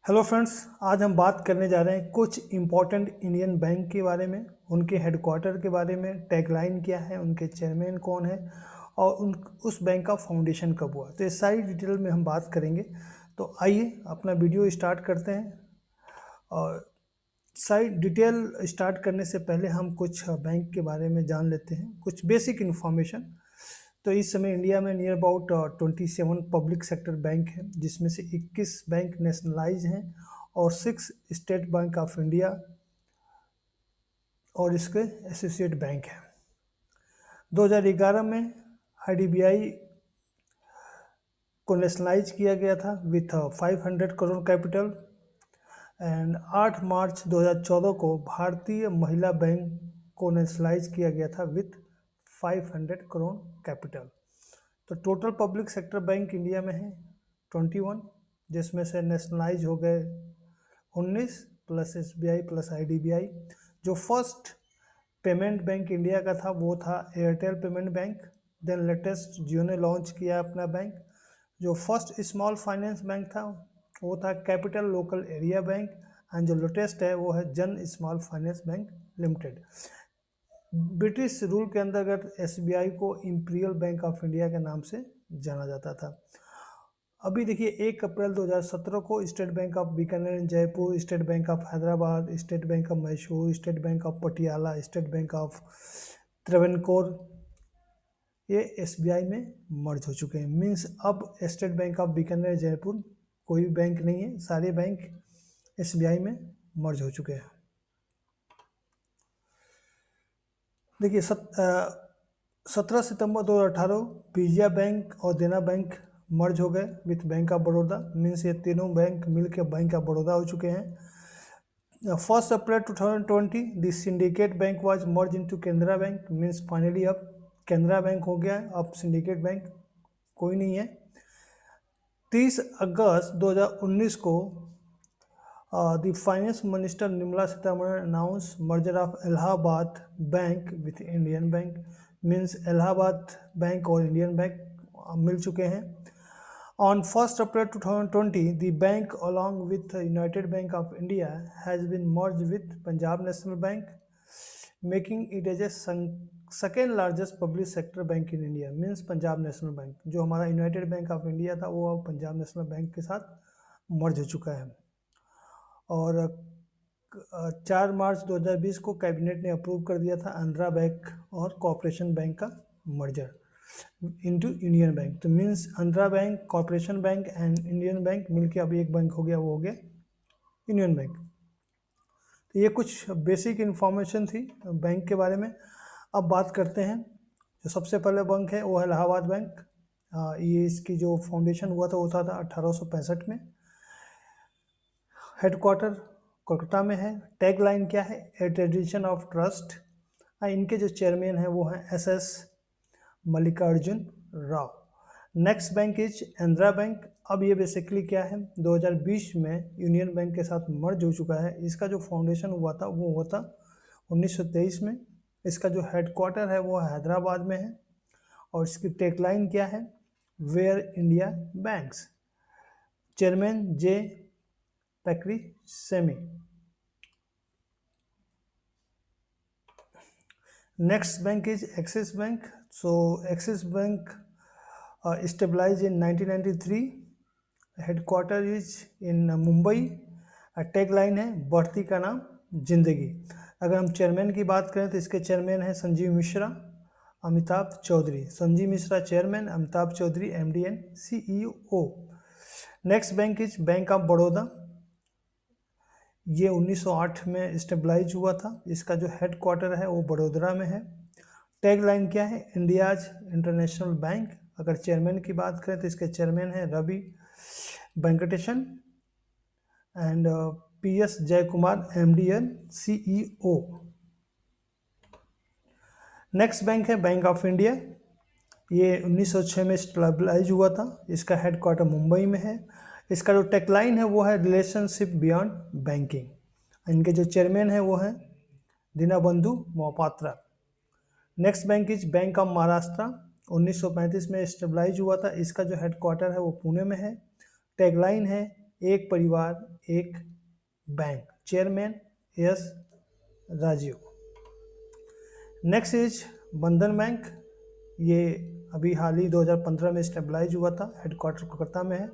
Hello friends, आज हम बात करने जा रहे हैं कुछ इम्पोर्टेंट इंडियन बैंक के बारे में, उनके हेडक्वार्टर के बारे में, टैगलाइन क्या है, उनके चेयरमैन कौन है और उस बैंक का फाउंडेशन कब हुआ। तो ये सारी डिटेल में हम बात करेंगे। तो आइए अपना वीडियो स्टार्ट करते हैं। और सारी डिटेल स्टार्ट करने से पहले हम कुछ बैंक के बारे में जान लेते हैं, कुछ बेसिक इन्फॉर्मेशन। तो इस समय इंडिया में near about 27 public sector bank हैं, जिसमें से 21 बैंक नेशनलाइज हैं और 6 स्टेट बैंक ऑफ इंडिया और इसके एसोसिएट बैंक हैं। 2011 में आईडीबीआई को नेशनलाइज किया गया था विथ 500 करोड़ कैपिटल। एंड 8 मार्च 2014 को भारतीय महिला बैंक को नेशनलाइज किया गया था विथ 500 करोड़ कैपिटल। तो total public sector bank India में है 21, जिसमें से नेशनलाइज हो गए 19 प्लस एसबीआई प्लस आईडीबीआई। जो फर्स्ट पेमेंट बैंक इंडिया का था वो था Airtel payment bank. Then latest Jio ने लॉन्च किया अपना बैंक। जो फर्स्ट स्मॉल फाइनेंस बैंक था वो था capital local area bank. And जो लेटेस्ट है वो है जन small finance bank limited. British rule के अंतर्गत एसबीआई को इंपीरियल बैंक ऑफ इंडिया के नाम से जाना जाता था। अभी देखिए 1 अप्रैल 2017 को state bank of Bikaner Jaipur, state bank of Hyderabad, state bank of Mysore, state bank of Patiala, state bank of Travancore ये एसबीआई में मर्ज हो चुके हैं। मीन्स अब state bank of Bikaner Jaipur कोई बैंक नहीं है, सारे बैंक एसबीआई में मर्ज हो चुके हैं। देखिए 17 सितंबर 2018 विजया बैंक और देना बैंक मर्ज हो गए with bank of Baroda. Means ये तीनों बैंक मिलकर बैंक ऑफ बड़ौदा हो चुके हैं। 1 अप्रैल 2020 the syndicate bank was merge into Canara bank. Means finally अब केनरा बैंक हो गया है, अब सिंडिकेट बैंक कोई नहीं है। 30 अगस्त 2019 को the finance minister Nirmala Sitharaman announced merger of Allahabad Bank with Indian Bank. Means Allahabad Bank और Indian Bank मिल चुके हैं। On 1st April 2020, the bank along with United Bank of India has been merged with Punjab National Bank, making it as a second largest public sector bank in India. Means Punjab national bank, जो हमारा United bank of India था वो अब Punjab national bank के साथ मर्ज हो चुका है। और 4 मार्च 2020 को कैबिनेट ने अप्रूव कर दिया था आंध्रा बैंक और कॉर्पोरेशन बैंक का मर्जर इनटू यूनियन बैंक। तो means Andhra bank, corporation bank and Indian bank मिलके अब एक बैंक हो गया, वो हो गया यूनियन बैंक। तो ये कुछ बेसिक इन्फॉर्मेशन थी बैंक के बारे में। अब बात करते हैं, जो सबसे पहले बैंक है वो है इलाहाबाद बैंक। ये इसकी जो फाउंडेशन हुआ था वो था 1865 में। हेडक्वार्टर कोलकाता में है। टैग लाइन क्या है? ए ट्रेडिशन ऑफ ट्रस्ट। इनके जो चेयरमैन हैं वो हैं S Mallikarjun Rao. Next bank is Andhra bank. अब ये बेसिकली क्या है, 2020 में यूनियन बैंक के साथ मर्ज हो चुका है। इसका जो फाउंडेशन हुआ था वो हुआ था 1923 में। इसका जो हेडक्वार्टर है वो हैदराबाद में है। और इसकी टैग लाइन क्या है? Where India banks. चेयरमैन जे पैक्री सेमी। Next bank is Axis Bank. So Axis Bank established in 1993. Headquarter is in Mumbai. Tagline है बढ़ती का नाम जिंदगी। अगर हम चेयरमैन की बात करें तो इसके चेयरमैन हैं Sanjeev Mishra, Amitabh Chaudhary. Sanjeev Mishra chairman, Amitabh Chaudhary MD and CEO. Next bank is bank of Baroda. ये 1908 में स्टेबलाइज हुआ था। इसका जो हेडक्वार्टर है वो बड़ोदरा में है। टैग लाइन क्या है? India's international bank. अगर चेयरमैन की बात करें तो इसके चेयरमैन हैं Ravi Venkatesan and PS Jayakumar MD and CEO. Next bank है बैंक ऑफ इंडिया। ये 1906 में स्टेबलाइज हुआ था। इसका हेडक्वार्टर मुंबई में है। इसका जो टेकलाइन है वो है रिलेशनशिप बियॉन्ड बैंकिंग। इनके जो चेयरमैन है वो हैं Deenbandhu Mohapatra. Next bank is bank of Maharashtra. 1935 में स्टेबलाइज हुआ था। इसका जो हेडक्वार्टर है वो पुणे में है। टैगलाइन है एक परिवार एक bank. Chairman S Rajeev. Next is Bandhan bank. ये अभी हाल ही 2015 में स्टेबलाइज हुआ था, हेडक्वार्टर कोलकाता में है।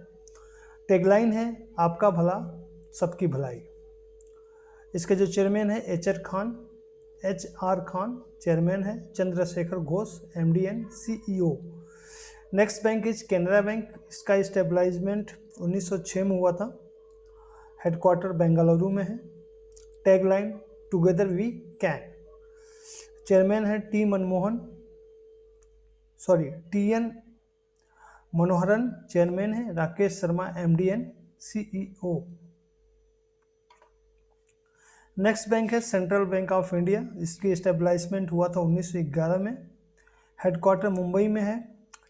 टैगलाइन है आपका भला सबकी भलाई। इसके जो चेयरमैन है HR खान चेयरमैन है। Chandrashekhar Ghosh MD and CEO। Next bank is Canara bank. इसका स्टेबलाइजमेंट 1906 में हुआ था। हेडक्वार्टर बेंगलुरु में है। Tagline together we can. Chairman है TN मनोहरन चेयरमैन है। Rakesh Sharma MD and CEO। Next bank है सेंट्रल बैंक ऑफ इंडिया। इसकी एस्टेब्लिशमेंट हुआ था 1911 में। हेडक्वार्टर मुंबई में है।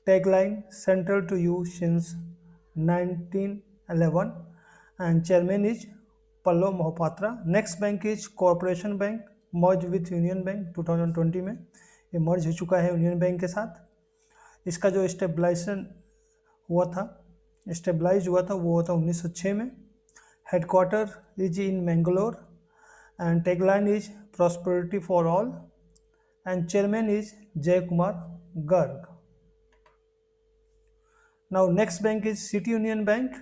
Tagline central to you since 1911 and chairman is Pallav Mohapatra. Next bank is corporation bank, merge with union bank 2020 में। ये मर्ज हो चुका है यूनियन बैंक के साथ। इसका जो स्टेबलाइज हुआ था वो हुआ था 1906 में। Headquarter is in Mangalore and tagline is prosperity for all and chairman is Jay Kumar Garg. Now next bank is City Union Bank,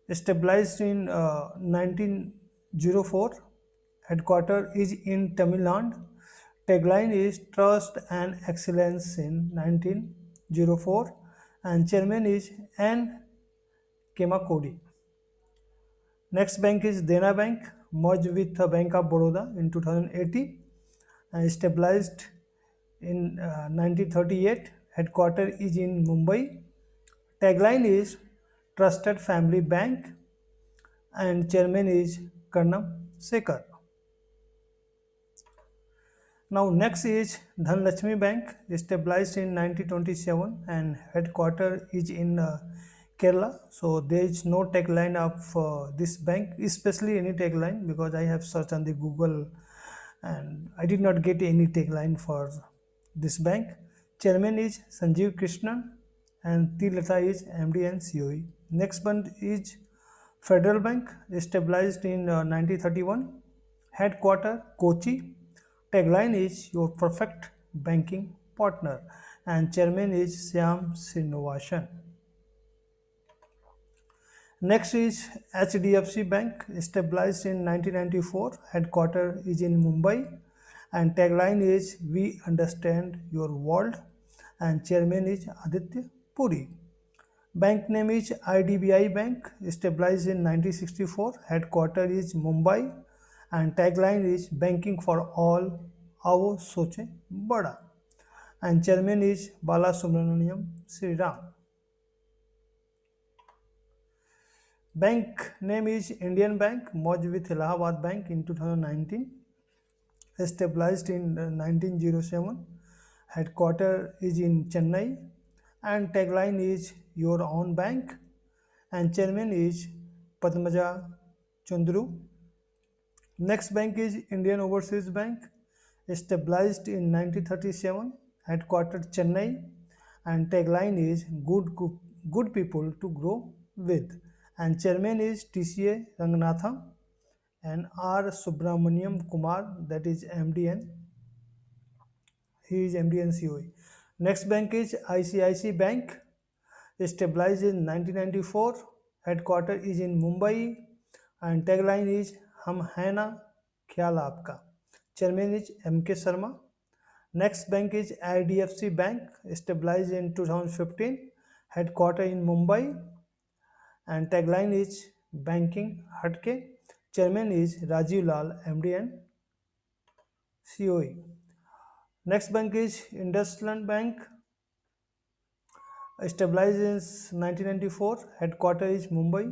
established in 1904. Headquarter is in Tamil Nadu. Tagline is trust and excellence in 1904 and chairman is N Kemakodi. Next bank is Dena Bank, merged with the Bank of Baroda in 2018 and established in 1938. Headquarter is in Mumbai. Tagline is Trusted Family Bank and chairman is Karnam Sekhar. Now next is Dhanlakshmi Bank, established in 1927 and headquarter is in Kerala. So there is no tagline of this bank, especially any tagline, because I have searched on the Google and I did not get any tagline for this bank. Chairman is Sanjeev Krishnan and Tilata is MD and COE. Next one is Federal Bank, established in 1931. Headquarter Kochi. Tagline is your perfect banking partner and chairman is Syam Srinivasan. Next is HDFC Bank, established in 1994. Headquarter is in Mumbai and tagline is we understand your world and chairman is Aditya Puri. Bank name is IDBI Bank, established in 1964. Headquarter is Mumbai and tagline is banking for all, आओ सोचे बड़ा and chairman is Bala Subramaniam Sri Ram. Bank name is Indian Bank, merged with Allahabad Bank in 2019. Established in 1907. Headquarter is in Chennai and tagline is your own bank and chairman is Padmaja Chandru. Next bank is Indian Overseas Bank, established in 1937. Headquartered Chennai and tagline is good people to grow with and chairman is TCA Ranganathan and R Subramaniam Kumar, that is MD and he is MD and COE. Next bank is ICICI Bank, established in 1994. Headquarter is in Mumbai and tagline is हम है ना ख्याल आपका. Chairman is MK Sharma. Next bank is IDFC Bank, established in 2015. Headquarter in Mumbai and tagline is banking hatke. Chairman is Rajiv Lal MD and COE. Next bank is IndusInd Bank, established in 1994. Headquarter is Mumbai.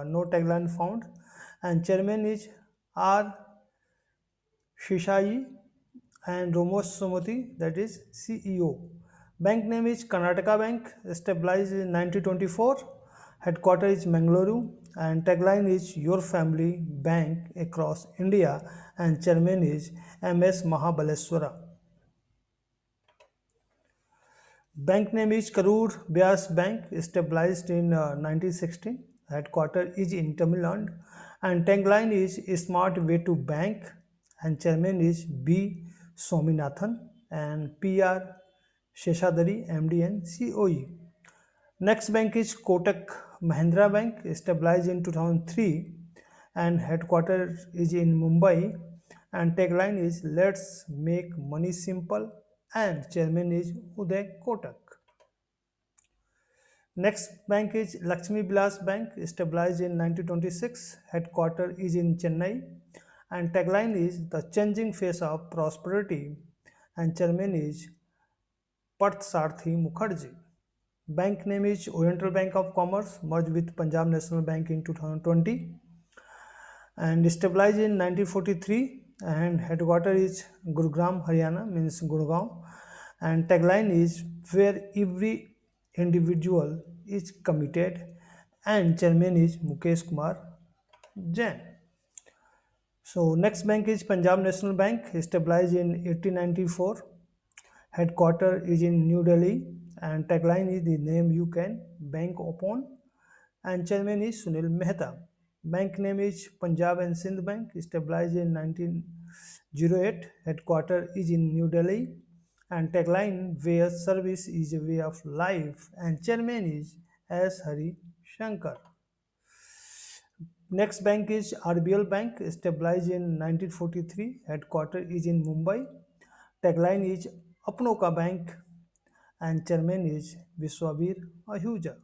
No tagline found and chairman is R Shishai and Romos Sumati, that is CEO. Bank name is Karnataka Bank, established in 1924. Headquarter is Mangaluru and tagline is your family bank across India and chairman is MS Mahabaleswara. Bank name is Karur Vyas Bank, established in 1916. Headquarter is in Tamil Nadu, and tagline is a smart way to bank, and chairman is B. Swaminathan, and PR Sheshadari, MD and COE. Next bank is Kotak Mahindra Bank, established in 2003, and headquarters is in Mumbai, and tagline is Let's Make Money Simple, and chairman is Uday Kotak. Next bank is Lakshmi Vilas Bank, established in 1926, headquarters is in Chennai, and tagline is The Changing Face of Prosperity, and chairman is Parthsarthi Mukherjee. Bank name is Oriental Bank of Commerce, merged with Punjab National Bank in 2020, and established in 1943, and headquarters is Gurugram, Haryana, means Gurgaon, and tagline is where every individual is committed, and chairman is Mukesh Kumar Jain. So next bank is Punjab National Bank, established in 1894. Headquarters is in New Delhi, and tagline is the name you can bank upon, and chairman is Sunil Mehta. Bank name is Punjab and Sindh Bank, established in 1908. Headquarters is in New Delhi, and tagline where service is a way of life, and chairman is S. Hari Shankar. Next bank is RBL Bank, established in 1943. Headquarters is in Mumbai. Tagline is Apno Ka Bank, and chairman is Vishwabir Ahuja.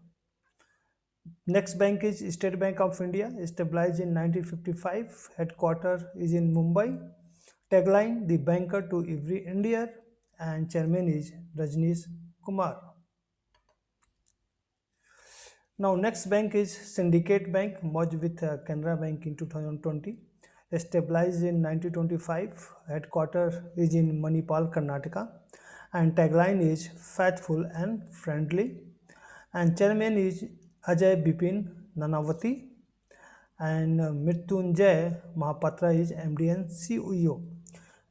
Next bank is State Bank of India, established in 1955. Headquarters is in Mumbai. Tagline The Banker to Every Indian, and chairman is Rajneesh Kumar. Now next bank is Syndicate Bank, merged with Canara Bank in 2020. Established in 1925, headquarters is in Manipal, Karnataka, and tagline is faithful and friendly, and chairman is Ajay Bipin Nanavati, and Mrityunjay Mahapatra is MD and CEO.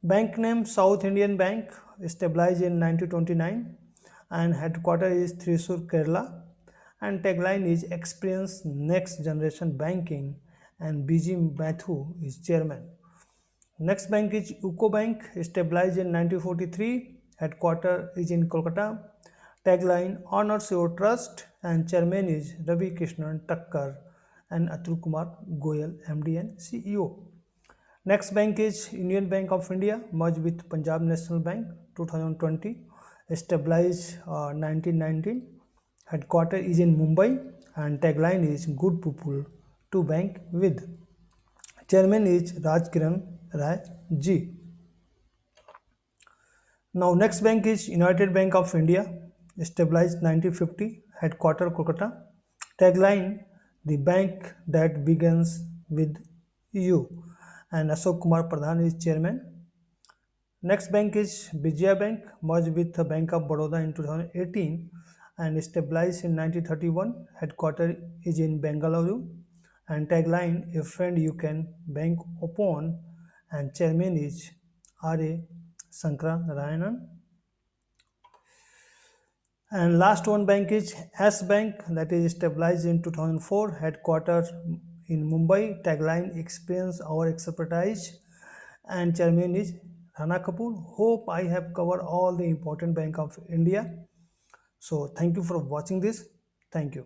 Bank name South Indian Bank, established in 1929, and headquarters is Thrissur, Kerala, and tagline is Experience Next Generation Banking, and BG Mathu is chairman. Next bank is UCO Bank, established in 1943. Headquarters is in Kolkata. Tagline Honors Your Trust, and chairman is Ravi Krishnan Takkar and Atul Kumar Goyal, MD and CEO. Next bank is Union Bank of India, merged with Punjab National Bank 2020. Established 1919. Headquarters is in Mumbai, and tagline is Good People to Bank with. Chairman is Raj Kiran Rai Ji. Now next bank is United Bank of India, established 1950, headquarters Kolkata. Tagline The Bank That Begins with You, and Ashok Kumar Pradhan is chairman. Next bank is Vijaya Bank, merged with the Bank of Baroda in 2018, and established in 1931. Headquarters is in Bengaluru, and tagline A Friend You Can Bank Upon, and chairman is R.A. Sankara Narayanan. And last one bank is S Bank, that is established in 2004, headquarters in Mumbai. Tagline Experience Our Expertise, and chairman is Rana Kapoor. Hope I have covered all the important Bank of India. So thank you for watching this. Thank you.